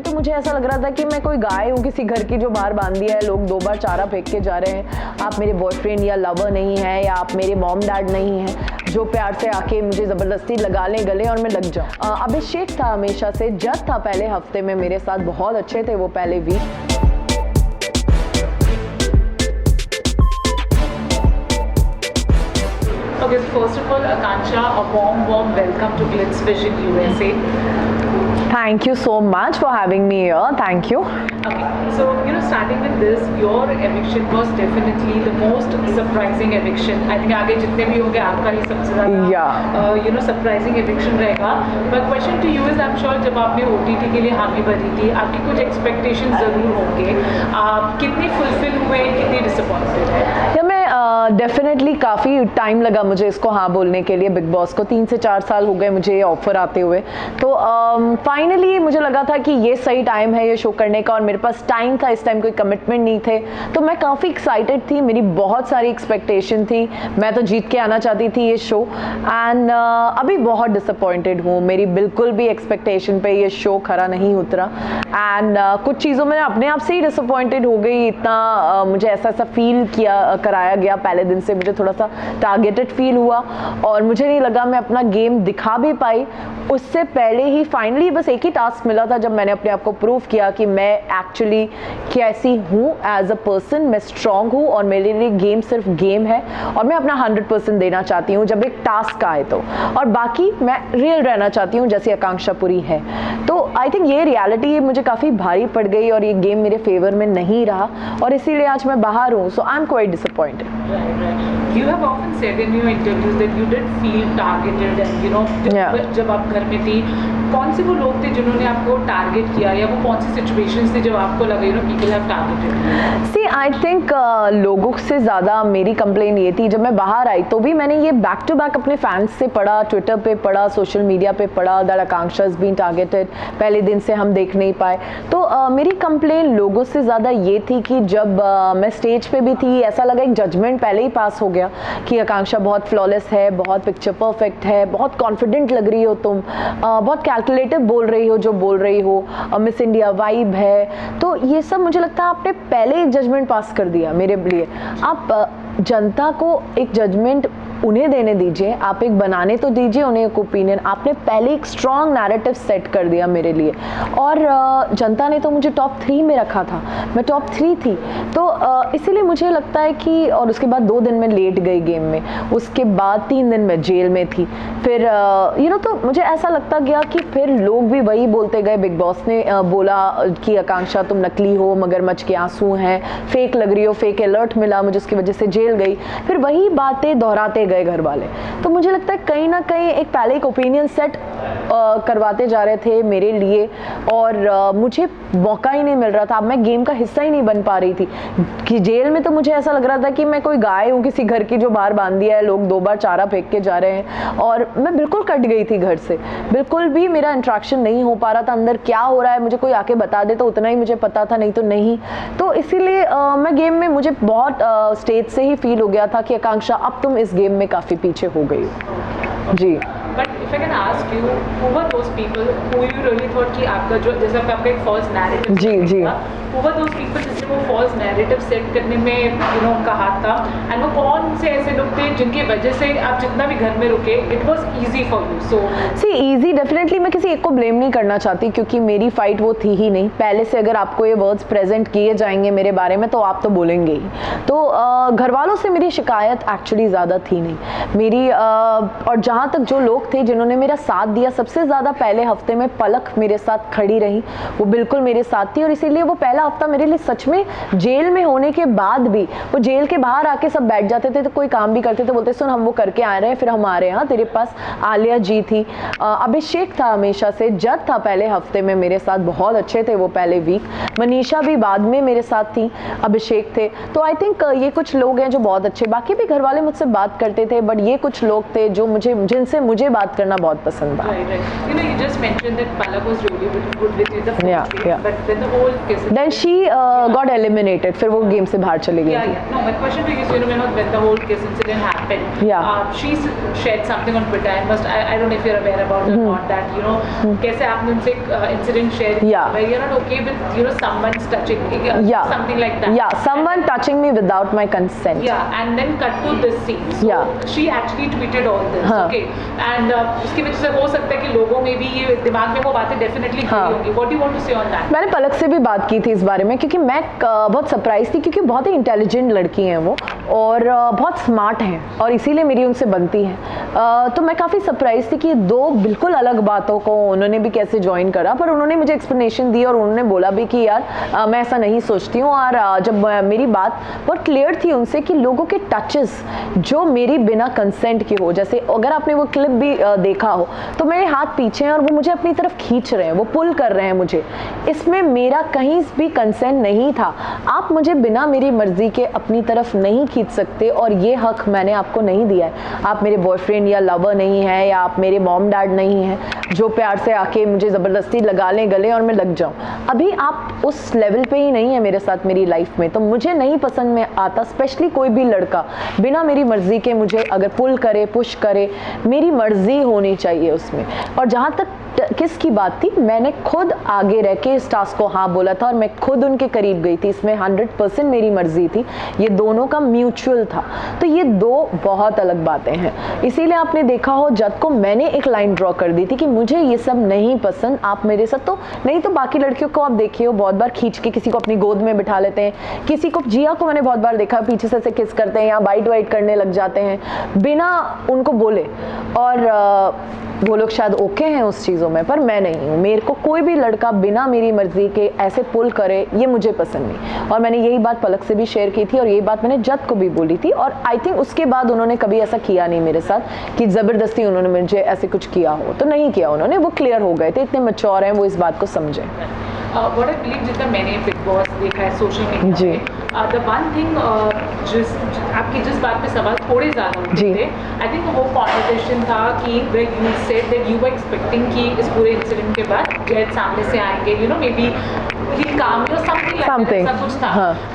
में तो मुझे ऐसा लग रहा था कि मैं कोई गाय हूँ किसी घर की जो बाहर बांध दिया है, लोग 2 बार चारा फेंक के जा रहे हैं। आप मेरे बॉयफ्रेंड या लवर नहीं है, या आप मेरे मॉम डैड नहीं हैं जो प्यार से आके मुझे ज़बरदस्ती लगा लें गले और मैं लग जाऊँ। अभिषेक था हमेशा से, जज था पहले हफ्ते में मेरे साथ, बहुत अच्छे थे वो पहले week. Okay, so first of all, Akansha, a warm welcome to Glitz Vision USA. Thank you so much for having me here. Thank you. Okay, so starting with this, your eviction was definitely the most surprising eviction. I think आगे जितने भी होंगे आपका ही सबसे ज़्यादा surprising eviction रहेगा. But question to you is, I'm sure जब आपने OTT के लिए हामी भरी थी, आपकी कुछ expectations ज़रूर होंगे. आप कितनी fulfill हुए, कितनी disappointed है? या मैं डेफिनेटली काफ़ी टाइम लगा मुझे इसको हाँ बोलने के लिए। बिग बॉस को 3 से 4 साल हो गए मुझे ये ऑफर आते हुए। तो फाइनली मुझे लगा था कि ये सही टाइम है ये शो करने का, और मेरे पास टाइम था, इस टाइम कोई कमिटमेंट नहीं थे। तो मैं काफ़ी एक्साइटेड थी, मेरी बहुत सारी एक्सपेक्टेशन थी, मैं तो जीत के आना चाहती थी ये शो। एंड अभी बहुत डिसअपॉइंटेड हूँ, मेरी बिल्कुल भी एक्सपेक्टेशन पे ये शो खरा नहीं उतरा। एंड कुछ चीज़ों में अपने आप से ही डिसअपॉइंटेड हो गई। इतना मुझे ऐसा फील कराया गया पहले दिन से, मुझे थोड़ा सा टारगेटेड फील हुआ और मुझे नहीं लगा मैं अपना गेम दिखा भी पाई। उससे पहले ही फाइनली बस एक ही टास्क मिला था जब मैंने अपने आप को प्रूव किया कि मैं एक्चुअली कैसी हूँ एज अ पर्सन। मैं स्ट्रांग हूँ और मेरे लिए गेम सिर्फ गेम है और मैं अपना 100% देना चाहती हूँ जब एक टास्क आए तो, और बाकी मैं रियल रहना चाहती हूँ जैसे आकांक्षा पुरी है। तो आई थिंक ये रियलिटी मुझे काफ़ी भारी पड़ गई और ये गेम मेरे फेवर में नहीं रहा और इसीलिए आज मैं बाहर हूँ। So I am quite disappointed. You have often said in your interviews that you did feel targeted and जब आप घर में थी, कौन से वो लोग थे जिन्होंने आपको टारगेट किया, या वो कौन सी सिचुएशंस थी जब आपको लगा people have targeted you? See, I think लोगों से ज़्यादा मेरी कंप्लेन ये थी, जब मैं बाहर आई तो भी मैंने ये बैक टू बैक अपने फैंस से पढ़ा, ट्विटर पे पढ़ा, सोशल मीडिया पे पढ़ा that Akanksha is being targeted. पहले दिन से हम देख नहीं पाए। तो मेरी कंप्लेन लोगों से ज़्यादा ये थी कि जब मैं स्टेज पे भी थी, ऐसा लगा एक जजमेंट पहले ही पास हो गया कि आकांक्षा बहुत फ्लॉलेस है, बहुत पिक्चर परफेक्ट है, बहुत कॉन्फिडेंट लग रही हो तुम, बहुत कैलकुलेटिव बोल रही हो जो बोल रही हो, मिस इंडिया वाइब है। तो ये सब मुझे लगता है आपने पहले एक जजमेंट पास कर दिया मेरे लिए। आप जनता को एक जजमेंट उन्हें देने दीजिए, आप एक बनाने तो दीजिए उन्हें एक ओपिनियन। आपने पहले एक स्ट्रॉन्ग नैरेटिव सेट कर दिया मेरे लिए, और जनता ने तो मुझे टॉप 3 में रखा था, मैं टॉप 3 थी। तो इसीलिए मुझे लगता है कि, और उसके बाद 2 दिन में लेट गई गेम में, उसके बाद 3 दिन में जेल में थी। फिर तो मुझे ऐसा लगता गया कि फिर लोग भी वही बोलते गए। बिग बॉस ने बोला कि आकांक्षा तुम नकली हो, मगरमच्छ के आंसू हैं, फेक लग रही हो, फेक अलर्ट मिला मुझे, उसकी वजह से जेल गई। फिर वही बातें दोहराते गए घर वाले। तो मुझे लगता है कहीं ना कहीं एक पहले एक ओपिनियन सेट करवाते जा रहे थे मेरे लिए, और मुझे मौका ही नहीं मिल रहा था। अब मैं गेम का हिस्सा ही नहीं बन पा रही थी कि जेल में तो मुझे ऐसा लग रहा था कि मैं कोई गाय हूँ किसी घर की जो बाहर बांध दिया है, लोग 2 बार चारा फेंक के जा रहे हैं, और मैं बिल्कुल कट गई थी घर से। बिल्कुल भी मेरा इंट्रैक्शन नहीं हो पा रहा था, अंदर क्या हो रहा है मुझे कोई आके बता दे तो उतना ही मुझे पता था, नहीं तो नहीं। तो इसीलिए मैं गेम में मुझे बहुत स्टेज से ही फील हो गया था कि आकांक्षा अब तुम इस गेम में काफ़ी पीछे हो गई हो। जी। But if I can ask you, who were those people who you really thought कि आपका जो, जैसे आपका एक false narrative ji who were those people जिसने वो false narrative set करने में उनका हाथ था, and वो कौन से ऐसे लोग थे जिनकी वजह से आप जितना भी घर में रुके it was easy for you? So see, easy definitely मैं किसी एक को ब्लेम नहीं करना चाहती, क्योंकि मेरी फाइट वो थी ही नहीं। पहले से अगर आपको ये वर्ड्स प्रेजेंट किए जाएंगे मेरे बारे में तो आप तो बोलेंगे ही। तो घर वालों से मेरी शिकायत एक्चुअली ज़्यादा थी नहीं मेरी, और जहाँ तक जो लोग थे जिन्होंने मेरा साथ दिया, सबसे ज़्यादा पहले हफ्ते में पलक मेरे साथ खड़ी रही, वो बिल्कुल मेरे साथ थी। और इसीलिए वो पहला हफ्ता मेरे लिए सच में, जेल में होने के बाद भी वो जेल के बाहर आके सब बैठ जाते थे, तो कोई काम भी करते थे, बोलते सुन हम वो करके आ रहे हैं, फिर हम आ रहे हैं। हाँ, तेरे पास आलिया जी थी, अभिषेक था हमेशा से, जज था पहले हफ्ते में मेरे साथ, बहुत अच्छे थे वो पहले वीक, मनीषा भी बाद में मेरे साथ थी, अभिषेक थे। तो आई थिंक ये कुछ लोग हैं जो बहुत अच्छे, बाकी भी घर वाले मुझसे बात करते थे, बट ये कुछ लोग थे जो जिनसे मुझे बात करना बहुत पसंद था। You just mentioned that Palak was really good with you the first week, but then the whole kiss. Then she got eliminated. फिर वो गेम से बाहर चली गई थी। No, my question to you is, when the whole kiss incident happened, happened. Yeah. She shared something on Twitter. I don't know if you're aware about it or not. That कैसे आपने उनसे incident share किया where you're not okay with someone's touching something like that. Yeah, someone touching me without my consent. Yeah, and then cut to this scene. So she actually tweeted all this. Okay, and उसकी वजह से हो सकता है कि लोगों में भी ये दिमाग में वो बातें definitely घुसी होंगी. What do you want to say on that? मैंने पलक से भी बात की थी इस बारे में क्योंकि मैं बहुत सरप्राइज थी क्योंकि बहुत ही इंटेलिजेंट लड़की हैं वो और बहुत स्मार्ट हैं और इसीलिए मेरी उनसे बनती है। तो मैं काफ़ी सरप्राइज थी कि दो बिल्कुल अलग बातों को उन्होंने भी कैसे ज्वाइन करा, पर उन्होंने मुझे एक्सप्लेनेशन दी और उन्होंने बोला भी कि यार मैं ऐसा नहीं सोचती हूँ। और जब मेरी बात बहुत क्लियर थी उनसे कि लोगों के टचेस जो मेरी बिना कंसेंट के हो, जैसे अगर आपने वो क्लिप भी देखा हो तो मेरे हाथ पीछे हैं और वो मुझे अपनी तरफ खींच रहे हैं, वो पुल कर रहे हैं मुझे, इसमें मेरा कहीं भी कंसेंट नहीं था। आप मुझे बिना मेरी मर्जी के अपनी तरफ नहीं खींच सकते और ये हक मैंने आपको नहीं दिया है। आप मेरे बॉयफ्रेंड या लवर नहीं है या आप मेरे मॉम डैड नहीं हैं जो प्यार से आके मुझे ज़बरदस्ती लगा लें गले और मैं लग जाऊं। अभी आप उस लेवल पे ही नहीं है मेरे साथ मेरी लाइफ में, तो मुझे नहीं पसंद में आता स्पेशली कोई भी लड़का बिना मेरी मर्जी के मुझे अगर पुल करे पुश करे, मेरी मर्जी होनी चाहिए उसमें। और जहाँ तक किस की बात थी, मैंने खुद आगे रह के इस टास्क को हाँ बोला था और मैं खुद उनके करीब गई थी, इसमें 100% मेरी मर्जी थी, ये दोनों का म्यूचुअल था। तो ये दो बहुत अलग बातें हैं। इसीलिए आपने देखा हो जद को मैंने एक लाइन ड्रॉ कर दी थी कि मुझे ये सब नहीं पसंद, आप मेरे साथ तो नहीं तो बाकी लड़कियों को आप देखिए हो बहुत बार खींच के किसी को अपनी गोद में बिठा लेते हैं, किसी को जिया को मैंने बहुत बार देखा पीछे से ऐसे किस करते हैं या बाइट वाइट करने लग जाते हैं बिना उनको बोले, और वो लोग शायद ओके हैं उस चीज़ों में, पर मैं नहीं हूँ। मेरे को कोई भी लड़का बिना मेरी मर्जी के ऐसे पुल करे ये मुझे पसंद नहीं। और मैंने यही बात पलक से भी शेयर की थी और यही बात मैंने जद को भी बोली थी और आई थिंक उसके बाद उन्होंने कभी ऐसा किया नहीं मेरे साथ कि ज़बरदस्ती उन्होंने मुझे ऐसे कुछ किया हो, तो नहीं किया उन्होंने। वो क्लियर हो गए थे, इतने मैच्योर हैं वो, इस बात को समझें। What I believe जितना मैंने बिग बॉस देखा है social media ji. The one thing आपकी जिस बात पे सवाल थोड़े ज़्यादा उठे थे, आई थिंक वो कॉन्वर्सेशन था कि where you said that you were expecting कि इस पूरे इंसिडेंट के बाद जैद सामने से आएंगे, maybe he'll calm you or something like that, ऐसा कुछ था।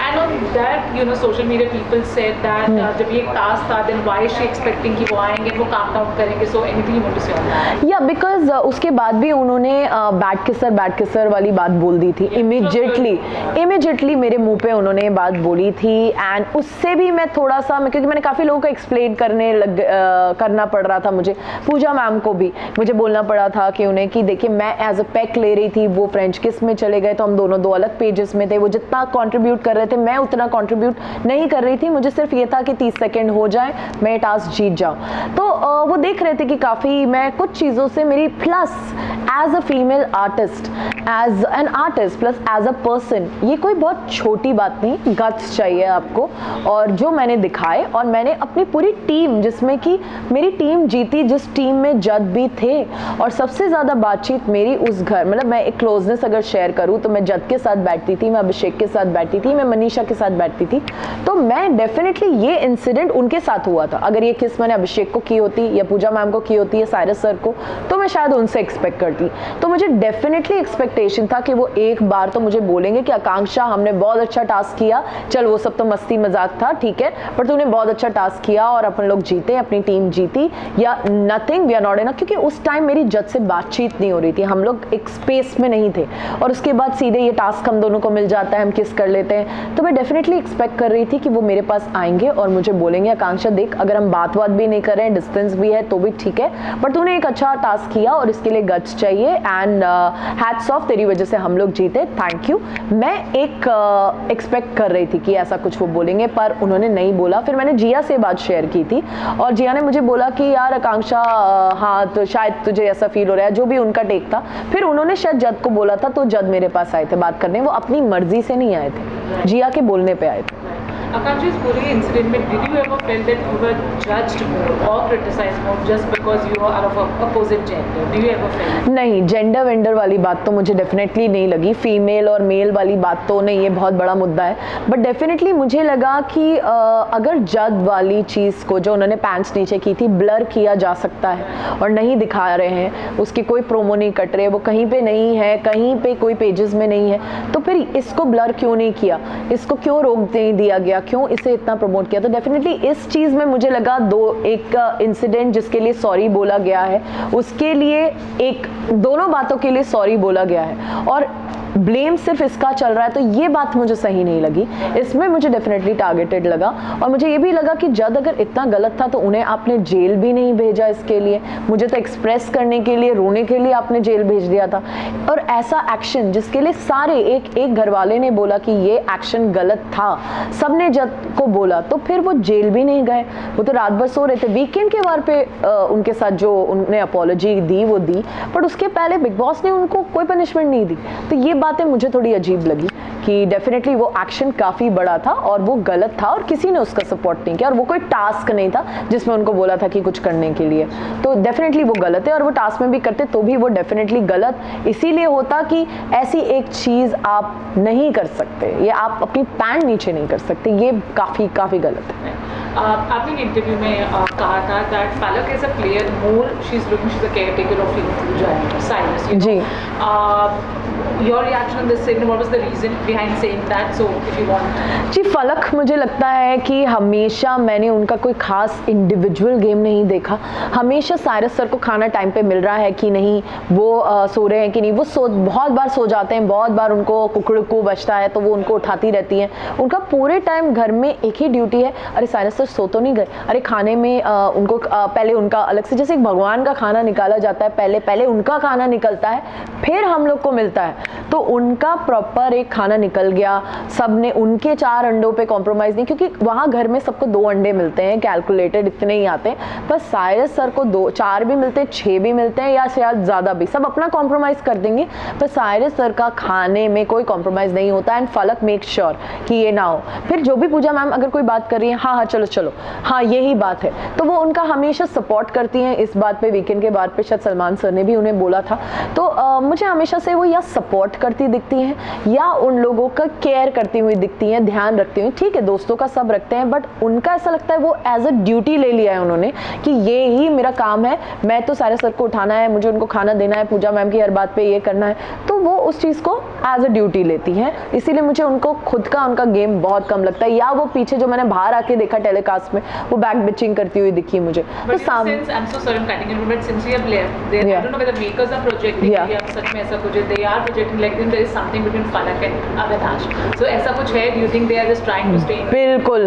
And on that social media people said that जब ये टास्क था then why is she expecting कि वो आएंगे वो काम डाउन करेंगे, so anything you want to say on that? या बिकॉज उसके बाद भी उन्होंने बैट किसर वाली बात बोल दी थी इमीडिएटली मेरे मुंह पे उन्होंने बात बोली थी। एंड उससे भी मैं थोड़ा सा क्योंकि मैंने काफ़ी लोगों को एक्सप्लेन करना पड़ रहा था, मुझे पूजा मैम को भी मुझे बोलना पड़ा था कि उन्हें कि देखिए मैं एज अ पैक ले रही थी, वो फ्रेंच किस में चले गए तो हम दोनों दो अलग पेजेस में थे, वो जितना कंट्रीब्यूट कर रहे थे मैं उतना कंट्रीब्यूट नहीं कर रही थी, मुझे सिर्फ ये था कि 30 सेकंड हो जाए मैं टास्क जीत जाऊँ। तो वो देख रहे थे कि काफ़ी मैं कुछ चीज़ों से मेरी plus as a female artist, as an artist plus as a person, ये कोई बहुत छोटी बात नहीं, गट्स चाहिए आपको। और जो मैंने दिखाए और मैंने अपनी पूरी टीम जिसमें कि मेरी टीम जीती, जिस टीम में जज भी थे, और सबसे ज़्यादा बातचीत मेरी उस घर मैं एक क्लोजनेस अगर शेयर करूँ तो मैं जज के साथ बैठती थी, मैं अभिषेक के साथ बैठती थी, मैं मनीषा के साथ बैठती थी। तो मैं डेफिनेटली ये इंसिडेंट उनके साथ हुआ था, अगर ये किस मैंने अभिषेक को की होती या पूजा मैम को की होती या साइरस सर को तो मैं शायद उनसे एक्सपेक्ट करती। तो मुझे डेफिनेटली एक्सपेक्टेशन था कि वो एक बार तो मुझे बोलेंगे कि आकांक्षा हमने बहुत अच्छा टास्क किया, चल वो सब तो मस्ती मजाक था ठीक है, पर तूने बहुत अच्छा टास्क किया और अपन लोग जीते, अपनी टीम जीती, या nothing we are not enough. क्योंकि उस टाइम मेरी जज से बातचीत नहीं हो रही थी, हम लोग एक स्पेस में नहीं थे और उसके बाद सीधे ये टास्क हम दोनों को मिल जाता है, हम किस कर लेते हैं। तो मैं डेफिनेटली एक्सपेक्ट कर रही थी कि वो मेरे पास आएंगे और मुझे बोलेंगे आकांक्षा देख अगर हम बात भी नहीं कर रहे हैं, डिस्टेंस भी है तो भी ठीक है, पर तूने एक अच्छा टास्क किया और इसके लिए गट्स चाहिए एंड हैट्स ऑफ, तेरी वजह से हम लोग जीते, थैंक यू। मैं एक एक्सपेक्ट कर रही थी कि ऐसा कुछ वो बोलेंगे, पर उन्होंने नहीं बोला। फिर मैंने जिया से बात शेयर की थी और जिया ने मुझे बोला कि यार आकांक्षा हाँ तो शायद तुझे ऐसा फील हो रहा है, जो भी उनका टेक था। फिर उन्होंने शायद जद को बोला था तो जद मेरे पास आए थे बात करने, वो अपनी मर्जी से नहीं आए थे, जिया के बोलने पे आए थे। Akanksha, इस पूरे इंसिडेंट में did you ever feel that you were judged more or criticized more just because you are of opposite gender? Do you ever feel? नहीं, जेंडर वेंडर वाली बात तो मुझे डेफिनेटली नहीं लगी, फीमेल और मेल वाली बात तो नहीं, ये बहुत बड़ा मुद्दा है। बट डेफिनेटली मुझे लगा कि अगर जद वाली चीज़ को जो उन्होंने पैंट्स नीचे की थी ब्लर किया जा सकता है और नहीं दिखा रहे हैं, उसकी कोई प्रोमो नहीं कट रहे, वो कहीं पे नहीं है, कहीं पे कोई पेजेस में नहीं है, तो फिर इसको ब्लर क्यों नहीं किया, इसको क्यों रोक नहीं दिया गया, क्यों इसे इतना प्रमोट किया। तो डेफिनेटली इस चीज़ में मुझे लगा एक इंसिडेंट जिसके लिए सॉरी बोला गया है, उसके लिए दोनों बातों के लिए सॉरी बोला गया है और ब्लेम सिर्फ इसका चल रहा है, तो ये बात मुझे सही नहीं लगी। इसमें मुझे डेफिनेटली टारगेटेड लगा और मुझे ये भी लगा कि जब अगर इतना गलत था तो उन्हें आपने जेल भी नहीं भेजा इसके लिए, मुझे तो एक्सप्रेस करने के लिए, रोने के लिए आपने जेल भेज दिया था। और ऐसा एक्शन जिसके लिए सारे एक घर वाले ने बोला कि ये एक्शन गलत था, सबने जब को बोला, तो फिर वो जेल भी नहीं गए, वो तो रात भर सो रहे थे। वीकेंड के वार पे उनके साथ जो उन्होंने अपॉलॉजी दी वो दी, बट उसके पहले बिग बॉस ने उनको कोई पनिशमेंट नहीं दी। तो ये बातें मुझे थोड़ी अजीब लगी कि डेफिनेटली वो एक्शन काफ़ी बड़ा था और वो गलत था और किसी ने उसका सपोर्ट नहीं किया और वो कोई टास्क नहीं था जिसमें उनको बोला था कि कुछ करने के लिए। तो डेफिनेटली वो गलत है और वो टास्क में भी करते तो भी वो डेफिनेटली गलत इसीलिए होता कि ऐसी एक चीज़ आप नहीं कर सकते, ये आप अपनी पैंट नीचे नहीं कर सकते, ये काफ़ी गलत है। आपने इंटरव्यू में कहा था that Falak is a player more, she is looking, she is a caretaker of Cyrus, ji. Your reaction on this statement, what was the reason behind saying that? So if you want. जी, फलक मुझे लगता है कि हमेशा मैंने उनका कोई खास इंडिविजुअल गेम नहीं देखा। हमेशा साइरस सर को खाना टाइम पे मिल रहा है कि नहीं, वो सो रहे हैं कि नहीं, वो बहुत बार सो जाते हैं, बहुत बार उनको कुकड़कू बजता है तो वो उनको उठाती रहती हैं। उनका पूरे टाइम घर में एक ही ड्यूटी है, अरे साइरस सर सो तो नहीं गए, अरे खाने में उनको पहले उनका अलग से, जैसे एक भगवान का खाना निकाला जाता है, पहले उनका खाना निकलता है फिर हम लोग को मिलता है, तो उनका प्रॉपर एक खाना निकल गया। सब ने उनके 4 अंडों पे कॉम्प्रोमाइज़ नहीं, क्योंकि वहाँ घर में सबको 2 अंडे मिलते हैं, कैलकुलेटेड इतने ही आते हैं, बस साइरस सर को 4 भी मिलते हैं, 6 भी मिलते हैं या शायद ज़्यादा भी, सब अपना कॉम्प्रोमाइज़ कर देंगे, पर साइरस सर का खाने में कोई कॉम्प्रोमाइज़ नहीं होता। एंड फलक मेक श्योर कि ये ना हो। फिर जो भी पूजा मैम अगर कोई बात कर रही है, हाँ चलो हाँ यही बात है, तो वो उनका हमेशा सपोर्ट करती हैं इस बात पे। वीकेंड के बाद पे शायद सलमान सर ने भी उन्हें बोला था, तो मुझे हमेशा से वो या सपोर्ट करती दिखती हैं या उन लोगों का केयर करती हुई दिखती हैं, ध्यान रखती हुई। ठीक है, दोस्तों का सब रखते हैं, बट उनका ऐसा लगता है वो एज अ ड्यूटी ले लिया है उन्होंने कि ये ही मेरा काम है, मैं तो सारे सर को उठाना है, मुझे उनको खाना देना है, पूजा मैम की हर बात पे ये करना है, तो वो उस चीज़ को एज अ ड्यूटी लेती हैं। इसीलिए मुझे उनको खुद का उनका गेम बहुत कम लगता है। या वो पीछे जो मैंने बाहर आके देखा टेलीकास्ट में, वो बैक बिचिंग करती हुई दिखी मुझे। तो सच में ऐसा कुछ है, they are projecting like there is something between Falak and Avinash. So ऐसा कुछ है? Do you think they are just trying to stay? बिल्कुल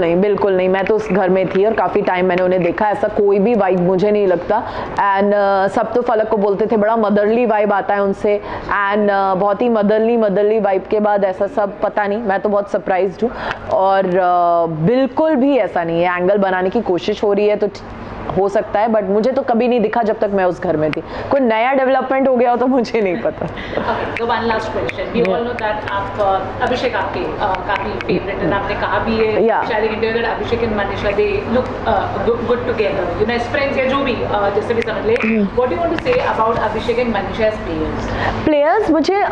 नहीं, मैं तो उस घर में थी और काफ़ी टाइम मैंने उन्हें देखा, ऐसा कोई भी वाइब मुझे नहीं लगता। एंड सब तो फलक को बोलते थे बड़ा मदरली वाइब आता है उनसे, एंड बहुत ही मदरली वाइब के बाद ऐसा सब पता नहीं, मैं तो बहुत सरप्राइज्ड हूँ। और बिल्कुल भी ऐसा नहीं है, एंगल बनाने की कोशिश हो रही है तो हो सकता है, बट मुझे तो कभी नहीं दिखा जब तक मैं उस घर में थी। कोई नया डेवलपमेंट हो गया हो तो मुझे नहीं पता। तो one last question, we all know that आप अभिषेक आपके काफी फेवरेट है, आपने कहा भी है शायद interview that Abhishek and Manisha they look good together, you know as friends या जो भी जैसे भी समझ ले। What you want to say about Abhishek and Manisha as players? मुझे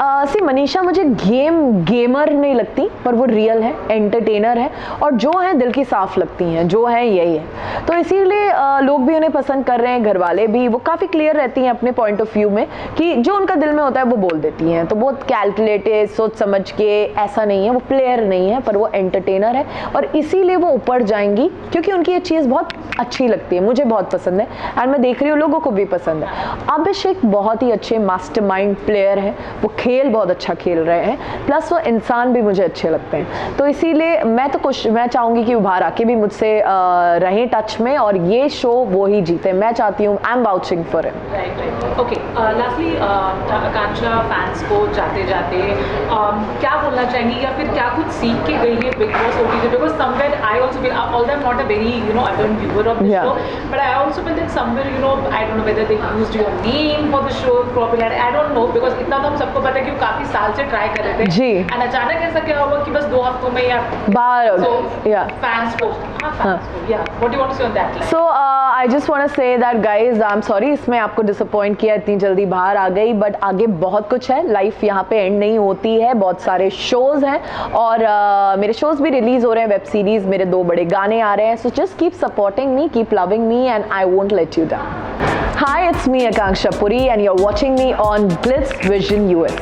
मनीषा मुझे गेमर नहीं लगती, पर वो रियल है, एंटरटेनर है और जो है दिल की साफ लगती हैं, जो है यही है। तो इसीलिए लोग भी उन्हें पसंद कर रहे हैं, घर वाले भी। वो काफ़ी क्लियर रहती हैं अपने पॉइंट ऑफ व्यू में कि जो उनका दिल में होता है वो बोल देती हैं, तो बहुत कैलकुलेटेड सोच समझ के ऐसा नहीं है। वो प्लेयर नहीं है पर वो एंटरटेनर है और इसीलिए वो ऊपर जाएंगी, क्योंकि उनकी ये चीज़ बहुत अच्छी लगती है, मुझे बहुत पसंद है एंड मैं देख रही हूँ लोगों को भी पसंद है। अभिषेक बहुत ही अच्छे मास्टरमाइंड प्लेयर है, वो खेल बहुत अच्छा खेल रहे हैं, प्लस वो इंसान भी मुझे अच्छे लगते हैं। तो इसीलिए मैं चाहूँगी कि उभार आके भी मुझसे रहें टच में और ये शो वो ही जीते, मैं चाहती हूँ। I am vouching for him. Right. Okay, lastly Akanksha fans को जाते जाते क्या बोलना चाहेंगी या फिर क्या कुछ सीख के गई है big boss OTT? Because somewhere I also feel, although I'm not a very ardent viewer of the show, but I also feel that somewhere I don't know whether they used your name for the show properly, I don't know, because इतना तो हम सबको पता है कि वो काफी साल से ट्राई कर रहे थे जी, एंड अचानक ऐसा क्या हुआ कि बस 2 हफ्तों में या बाहर फैंस को what do you want to say on that? So I just want to say that guys, I'm sorry इसमें आपको डिसअपॉइंट किया, इतनी जल्दी बाहर आ गई, बट आगे बहुत कुछ है, लाइफ यहाँ पे एंड नहीं होती है, बहुत सारे शोज हैं और मेरे शोज भी रिलीज हो रहे हैं, वेब सीरीज, मेरे 2 बड़े गाने आ रहे हैं, so just keep supporting me, keep loving me and I won't let you down. Hi, it's me Akanksha Puri and you're watching me on Glitz Vision US.